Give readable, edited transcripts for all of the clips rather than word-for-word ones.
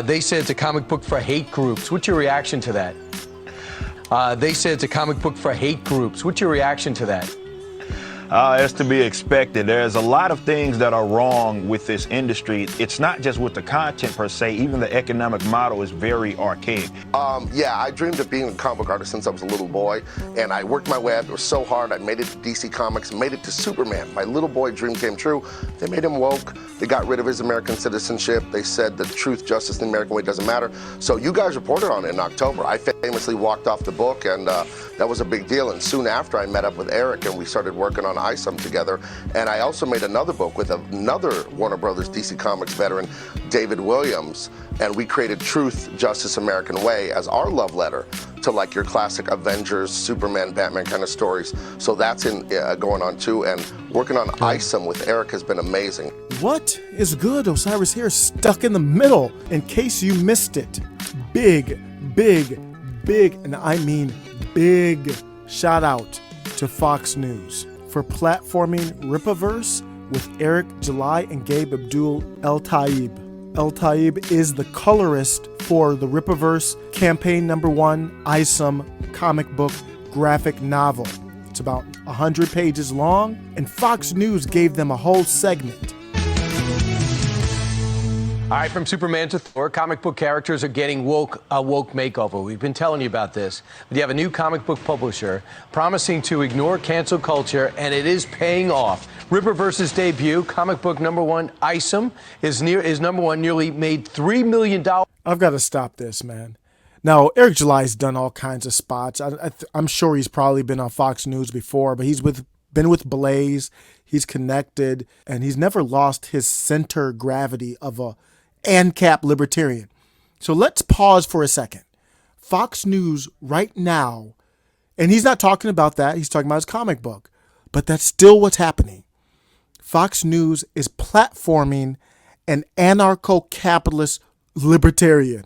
They said it's a comic book for hate groups. What's your reaction to that? They said it's a comic book for hate groups. What's your reaction to that? It's to be expected. There's a lot of things that are wrong with this industry. It's not just with the content per se, even the economic model is very archaic. Yeah, I dreamed of being a comic book artist since I was a little boy, and I worked my way up. It was so hard. I made it to DC Comics, made it to Superman. My little boy dream came true. They made him woke. They got rid of his American citizenship. They said the truth, justice, and the American way doesn't matter. So you guys reported on it in October. I famously walked off the book, and that was a big deal. And soon after, I met up with Eric, and we started working on ISOM together. And I also made another book with another Warner Brothers DC Comics veteran, David Williams, and we created Truth, Justice, American Way as our love letter to like your classic Avengers, Superman, Batman kind of stories. So that's going on too, and working on ISOM with Eric has been amazing. What is good? Osiris here, stuck in the middle. In case you missed it, big, and I mean big shout out to Fox News for platforming Rippaverse with Eric July and Gabe Abdul Eltaeb. Eltaeb is the colorist for the Rippaverse campaign #1 ISOM comic book graphic novel. It's about 100 pages long, and Fox News gave them a whole segment. All right, from Superman to Thor, comic book characters are getting a woke makeover. We've been telling you about this. But you have a new comic book publisher promising to ignore cancel culture, and it is paying off. Rippaverse's debut, comic book #1 ISOM, is #1, nearly made $3 million. I've got to stop this, man. Now, Eric July's done all kinds of spots. I'm sure he's probably been on Fox News before, but he's been with Blaze, he's connected, and he's never lost his center gravity of a ANCAP libertarian. So let's pause for a second. Fox News right now, and he's not talking about that, he's talking about his comic book, but that's still what's happening. Fox News is platforming an anarcho-capitalist libertarian.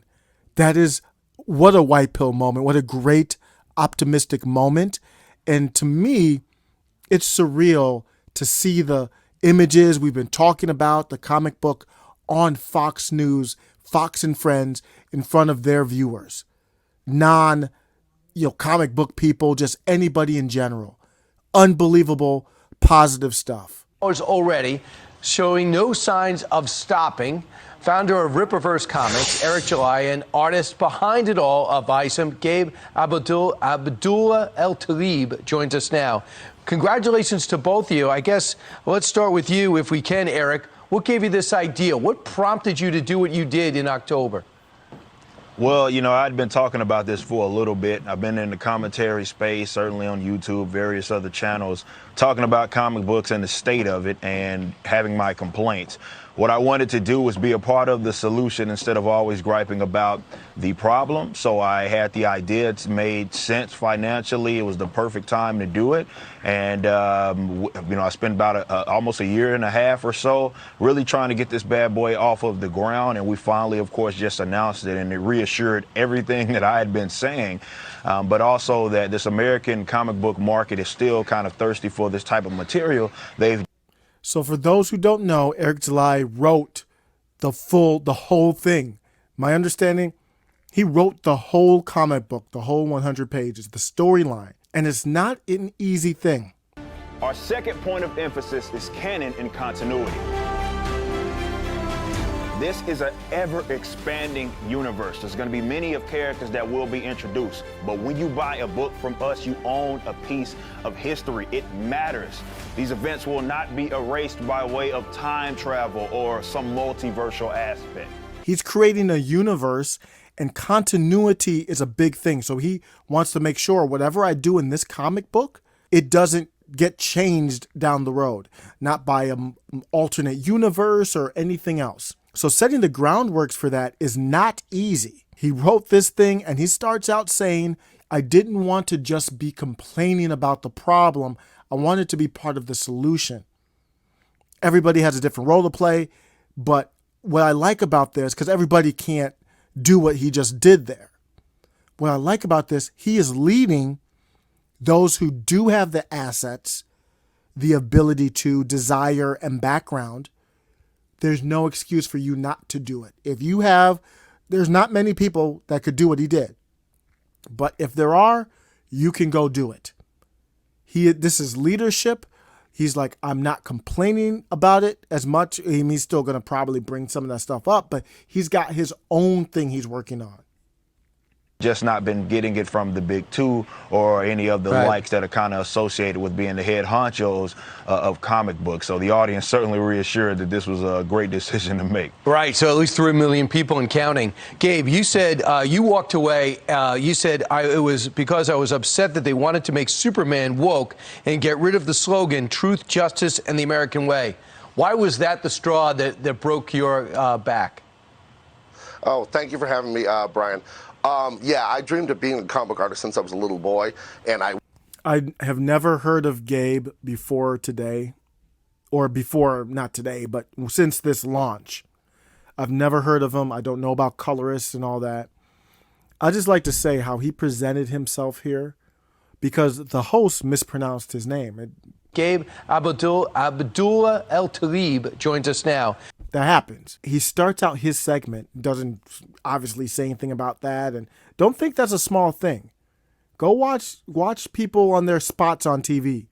That is, what a white pill moment, what a great optimistic moment. And to me, it's surreal to see the images we've been talking about, the comic book on Fox News, Fox and Friends, in front of their viewers. Comic book people, just anybody in general. Unbelievable, positive stuff. Already showing no signs of stopping. Founder of Rippaverse Comics, Eric July, and artist behind it all of ISOM, Gabe Abdul Eltaeb, joins us now. Congratulations to both of you. I guess let's start with you, if we can, Eric. What gave you this idea? What prompted you to do what you did in October? Well, I'd been talking about this for a little bit. I've been in the commentary space, certainly on YouTube, various other channels, talking about comic books and the state of it and having my complaints. What I wanted to do was be a part of the solution instead of always griping about the problem. So I had the idea. It's made sense financially. It was the perfect time to do it. And, I spent about almost a year and a half or so really trying to get this bad boy off of the ground. And we finally, of course, just announced it, and it reassured everything that I had been saying. But also that this American comic book market is still kind of thirsty for this type of material. So for those who don't know, Eric July wrote the whole thing. My understanding, he wrote the whole comic book, the whole 100 pages, the storyline. And it's not an easy thing. Our second point of emphasis is canon and continuity. This is an ever-expanding universe. There's going to be many of characters that will be introduced. But when you buy a book from us, you own a piece of history. It matters. These events will not be erased by way of time travel or some multiversal aspect. He's creating a universe, and continuity is a big thing. So he wants to make sure whatever I do in this comic book, it doesn't get changed down the road, not by an alternate universe or anything else. So setting the groundwork for that is not easy. He wrote this thing and he starts out saying, I didn't want to just be complaining about the problem. I wanted to be part of the solution. Everybody has a different role to play, but what I like about this, because everybody can't do what he just did there. What I like about this, he is leading those who do have the assets, the ability to desire and background, there's no excuse for you not to do it. There's not many people that could do what he did. But if there are, you can go do it. This is leadership. He's like, I'm not complaining about it as much. He's still going to probably bring some of that stuff up, but he's got his own thing he's working on. Just not been getting it from the big two or any of the likes that are kind of associated with being the head honchos of comic books. So the audience certainly reassured that this was a great decision to make. Right. So at least 3 million people and counting. Gabe, you said you walked away. You said it was because I was upset that they wanted to make Superman woke and get rid of the slogan, truth, justice, and the American way. Why was that the straw that broke your back? Oh, thank you for having me, Brian. Yeah, I dreamed of being a comic book artist since I was a little boy, and I have never heard of Gabe before today, or before, not today, but since this launch. I've never heard of him. I don't know about colorists and all that. I just like to say how he presented himself here, because the host mispronounced his name. Gabe Abdul Eltaeb joins us now. That happens. He starts out his segment, doesn't obviously say anything about that, and don't think that's a small thing. Go watch people on their spots on TV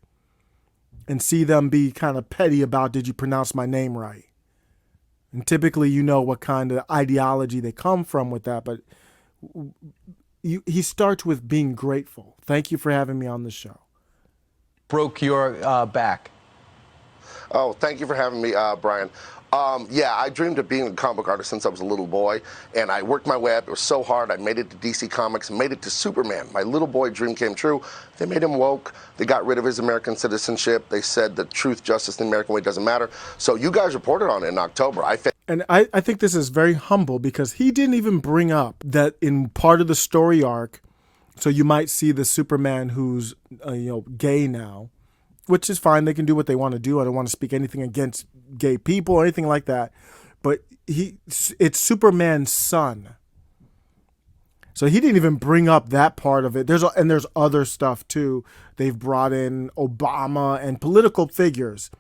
and see them be kind of petty about, did you pronounce my name right? And typically you know what kind of ideology they come from with that, but he starts with being grateful. Thank you for having me on the show. Broke your back. Oh, thank you for having me, Brian. Yeah, I dreamed of being a comic book artist since I was a little boy, and I worked my way up. It was so hard. I made it to DC Comics, made it to Superman. My little boy dream came true. They made him woke. They got rid of his American citizenship. They said that truth, justice, and the American way doesn't matter. So you guys reported on it in October. And I think this is very humble, because he didn't even bring up that in part of the story arc. So you might see the Superman who's gay now, which is fine. They can do what they want to do. I don't want to speak anything against gay people or anything like that. But it's Superman's son. So he didn't even bring up that part of it. There's other stuff too. They've brought in Obama and political figures.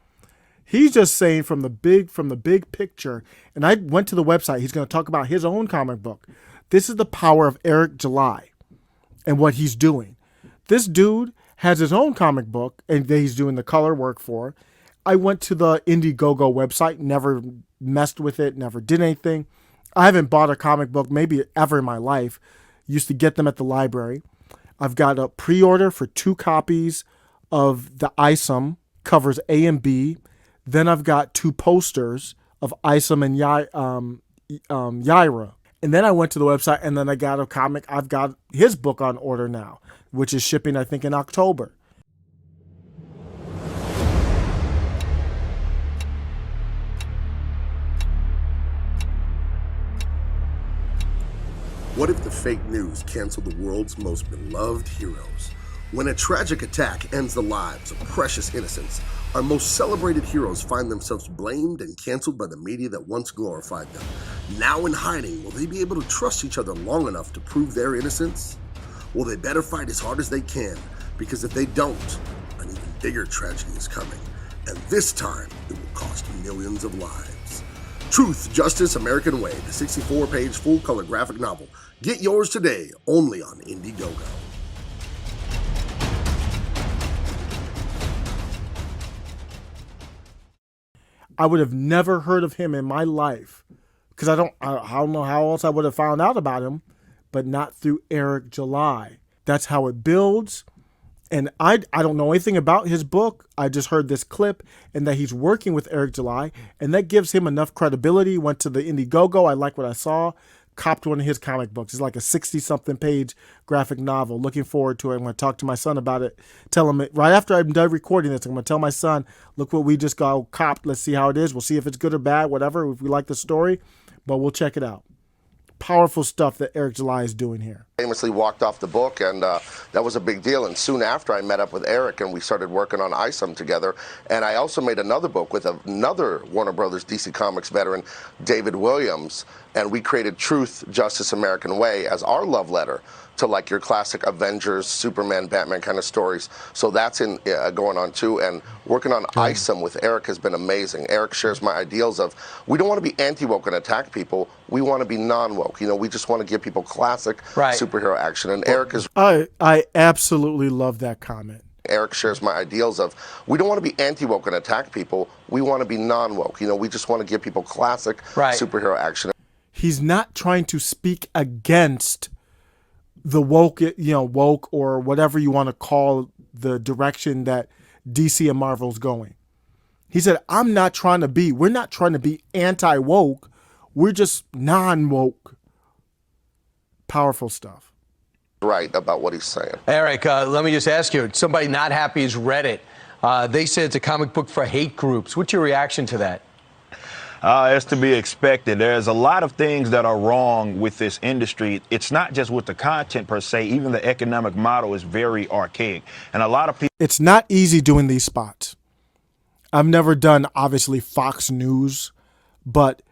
He's just saying from the big picture. And I went to the website. He's going to talk about his own comic book. This is the power of Eric July and what he's doing. This dude has his own comic book, and he's doing the color work for. I went to the Indiegogo website, never messed with it, never did anything. I haven't bought a comic book maybe ever in my life. Used to get them at the library. I've got a pre-order for 2 copies of the ISOM, covers A and B. Then I've got 2 posters of ISOM and Yaira. And then I went to the website, and then I got a comic. I've got his book on order now, which is shipping, I think, in October. What if the fake news canceled the world's most beloved heroes? When a tragic attack ends the lives of precious innocents, our most celebrated heroes find themselves blamed and canceled by the media that once glorified them. Now in hiding, will they be able to trust each other long enough to prove their innocence? Well, they better fight as hard as they can, because if they don't, an even bigger tragedy is coming. And this time, it will cost millions of lives. Truth, Justice, American Way, the 64-page full-color graphic novel. Get yours today, only on Indiegogo. I would have never heard of him in my life, because I don't know how else I would have found out about him, but not through Eric July. That's how it builds. And I don't know anything about his book. I just heard this clip and that he's working with Eric July, and that gives him enough credibility. Went to the Indiegogo. I like what I saw. Copped one of his comic books. It's like a 60-something page graphic novel. Looking forward to it. I'm going to talk to my son about it. Tell him right after I'm done recording this, I'm going to tell my son, look what we just got copped. Let's see how it is. We'll see if it's good or bad, whatever, if we like the story, but we'll check it out. Powerful stuff that Eric July is doing here. Famously walked off the book, and that was a big deal. And soon after, I met up with Eric, and we started working on ISOM together. And I also made another book with another Warner Brothers DC Comics veteran, David Williams. and we created Truth, Justice, American Way as our love letter to like your classic Avengers, Superman, Batman kind of stories. So that's going on too. And working on ISOM with Eric has been amazing. Eric shares my ideals of, we don't want to be anti-woke and attack people. We want to be non-woke. You know, we just want to give people classic superhero action. And Eric is... I absolutely love that comment. Eric shares my ideals of, we don't want to be anti-woke and attack people. We want to be non-woke. You know, we just want to give people classic superhero action. He's not trying to speak against the woke, woke or whatever you want to call the direction that DC and Marvel's going. He said, we're not trying to be anti-woke. We're just non-woke. Powerful stuff. Right about what he's saying. Eric, let me just ask you, somebody not happy has read it. They said it's a comic book for hate groups. What's your reaction to that? It's to be expected. There's a lot of things that are wrong with this industry. It's not just with the content per se. Even the economic model is very archaic. And a lot of people... It's not easy doing these spots. I've never done, obviously, Fox News, but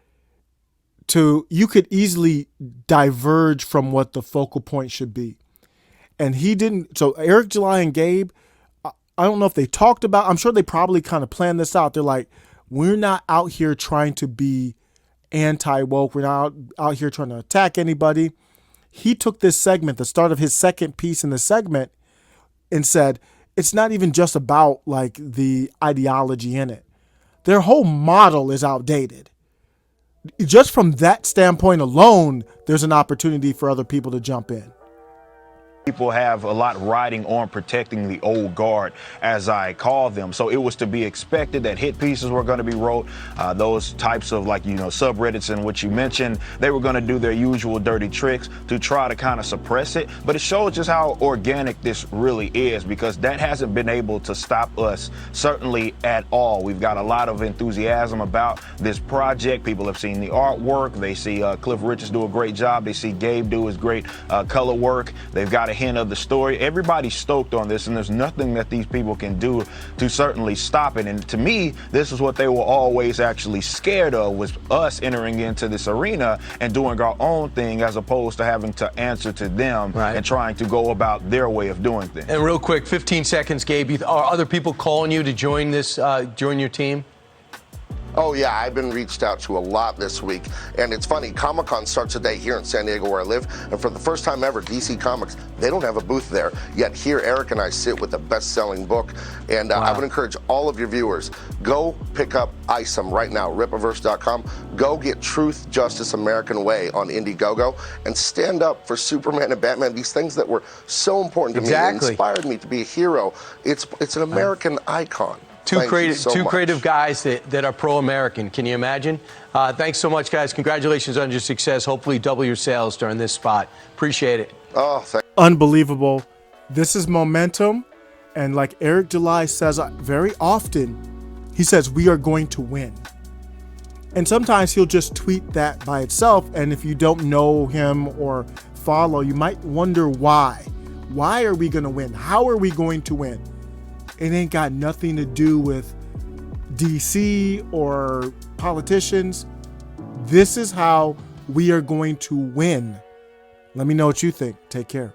you could easily diverge from what the focal point should be. And he didn't. So Eric, July, and Gabe, I don't know if they talked about, I'm sure they probably kind of planned this out. They're like, we're not out here trying to be anti-woke. We're not out here trying to attack anybody. He took this segment, the start of his second piece in the segment, and said, it's not even just about like the ideology in it. Their whole model is outdated. Just from that standpoint alone, there's an opportunity for other people to jump in. People have a lot riding on protecting the old guard, as I call them. So it was to be expected that hit pieces were going to be wrote. Those types of subreddits in which you mentioned, they were going to do their usual dirty tricks to try to kind of suppress it. But it shows just how organic this really is, because that hasn't been able to stop us, certainly at all. We've got a lot of enthusiasm about this project. People have seen the artwork. They see Cliff Richards do a great job. They see Gabe do his great color work. They've got a hint of the story. Everybody's stoked on this, and there's nothing that these people can do to certainly stop it. And to me, this is what they were always actually scared of, was us entering into this arena and doing our own thing, as opposed to having to answer to them and trying to go about their way of doing things. And real quick, 15 seconds, Gabe, are other people calling you to join this, join your team? Oh yeah, I've been reached out to a lot this week. And it's funny, Comic-Con starts today here in San Diego where I live. And for the first time ever, DC Comics, they don't have a booth there. Yet here, Eric and I sit with a best-selling book. And I would encourage all of your viewers, go pick up ISOM right now, Rippaverse.com. Go get Truth, Justice, American Way on Indiegogo and stand up for Superman and Batman, these things that were so important to me and inspired me to be a hero. It's an American icon. Two creative guys that are pro-American. Can you imagine? Thanks so much, guys. Congratulations on your success. Hopefully double your sales during this spot. Appreciate it. Oh, unbelievable. This is momentum. And like Eric July says very often, he says, we are going to win. And sometimes he'll just tweet that by itself. And if you don't know him or follow, you might wonder why. Why are we going to win? How are we going to win? It ain't got nothing to do with DC or politicians. This is how we are going to win. Let me know what you think. Take care.